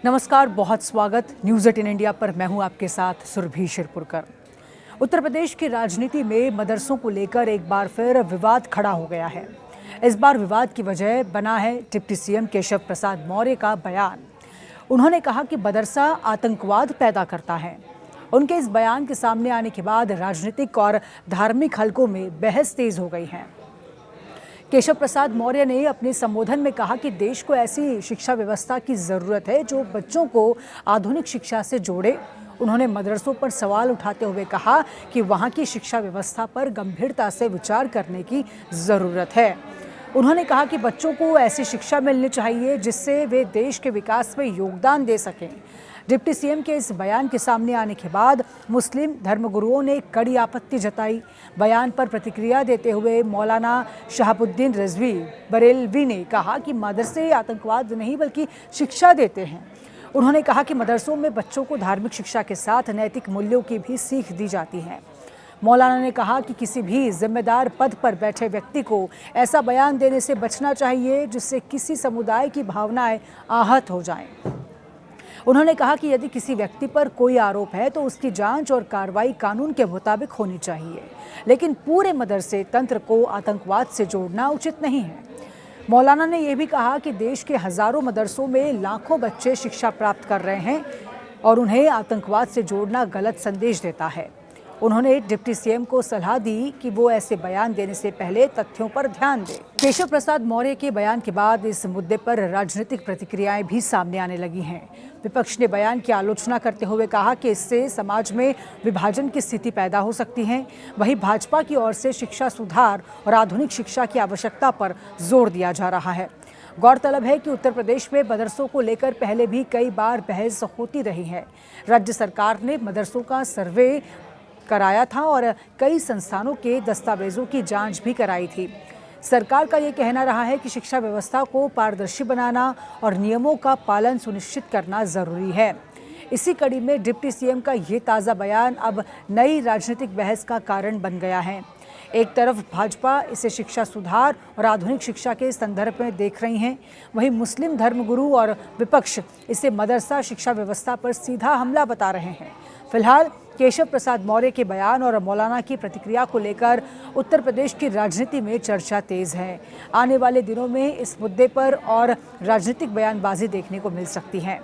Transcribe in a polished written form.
नमस्कार, बहुत स्वागत न्यूज़ 18 इंडिया पर। मैं हूं आपके साथ सुरभि शिरपुरकर। उत्तर प्रदेश की राजनीति में मदरसों को लेकर एक बार फिर विवाद खड़ा हो गया है। इस बार विवाद की वजह बना है डिप्टी सीएम केशव प्रसाद मौर्य का बयान। उन्होंने कहा कि मदरसा आतंकवाद पैदा करता है। उनके इस बयान के सामने आने के बाद राजनीतिक और धार्मिक हलकों में बहस तेज हो गई है। केशव प्रसाद मौर्य ने अपने संबोधन में कहा कि देश को ऐसी शिक्षा व्यवस्था की ज़रूरत है जो बच्चों को आधुनिक शिक्षा से जोड़े। उन्होंने मदरसों पर सवाल उठाते हुए कहा कि वहाँ की शिक्षा व्यवस्था पर गंभीरता से विचार करने की ज़रूरत है। उन्होंने कहा कि बच्चों को ऐसी शिक्षा मिलनी चाहिए जिससे वे देश के विकास में योगदान दे सकें। डिप्टी सीएम के इस बयान के सामने आने के बाद मुस्लिम धर्मगुरुओं ने कड़ी आपत्ति जताई। बयान पर प्रतिक्रिया देते हुए मौलाना शहाबुद्दीन रिजवी बरेलवी ने कहा कि मदरसे आतंकवाद नहीं बल्कि शिक्षा देते हैं। उन्होंने कहा कि मदरसों में बच्चों को धार्मिक शिक्षा के साथ नैतिक मूल्यों की भी सीख दी जाती है। मौलाना ने कहा कि किसी भी जिम्मेदार पद पर बैठे व्यक्ति को ऐसा बयान देने से बचना चाहिए जिससे किसी समुदाय की भावनाएं आहत हो जाएं। उन्होंने कहा कि यदि किसी व्यक्ति पर कोई आरोप है तो उसकी जांच और कार्रवाई कानून के मुताबिक होनी चाहिए, लेकिन पूरे मदरसे तंत्र को आतंकवाद से जोड़ना उचित नहीं है। मौलाना ने यह भी कहा कि देश के हजारों मदरसों में लाखों बच्चे शिक्षा प्राप्त कर रहे हैं और उन्हें आतंकवाद से जोड़ना गलत संदेश देता है। उन्होंने डिप्टी सीएम को सलाह दी कि वो ऐसे बयान देने से पहले तथ्यों पर ध्यान दें। केशव प्रसाद मौर्य के बयान के बाद इस मुद्दे पर राजनीतिक प्रतिक्रियाएं भी सामने आने लगी हैं। विपक्ष ने बयान की आलोचना करते हुए कहा कि इससे समाज में विभाजन की स्थिति पैदा हो सकती है। वहीं भाजपा की ओर से शिक्षा सुधार और आधुनिक शिक्षा की आवश्यकता पर जोर दिया जा रहा है। गौरतलब है कि उत्तर प्रदेश में मदरसों को लेकर पहले भी कई बार बहस होती रही है। राज्य सरकार ने मदरसों का सर्वे कराया था और कई संस्थानों के दस्तावेजों की जांच भी कराई थी। सरकार का ये कहना रहा है कि शिक्षा व्यवस्था को पारदर्शी बनाना और नियमों का पालन सुनिश्चित करना जरूरी है। इसी कड़ी में डिप्टी सीएम का ये ताज़ा बयान अब नई राजनीतिक बहस का कारण बन गया है। एक तरफ भाजपा इसे शिक्षा सुधार और आधुनिक शिक्षा के संदर्भ में देख रही हैं, वहीं मुस्लिम धर्मगुरु और विपक्ष इसे मदरसा शिक्षा व्यवस्था पर सीधा हमला बता रहे हैं। फिलहाल केशव प्रसाद मौर्य के बयान और मौलाना की प्रतिक्रिया को लेकर उत्तर प्रदेश की राजनीति में चर्चा तेज है। आने वाले दिनों में इस मुद्दे पर और राजनीतिक बयानबाजी देखने को मिल सकती है।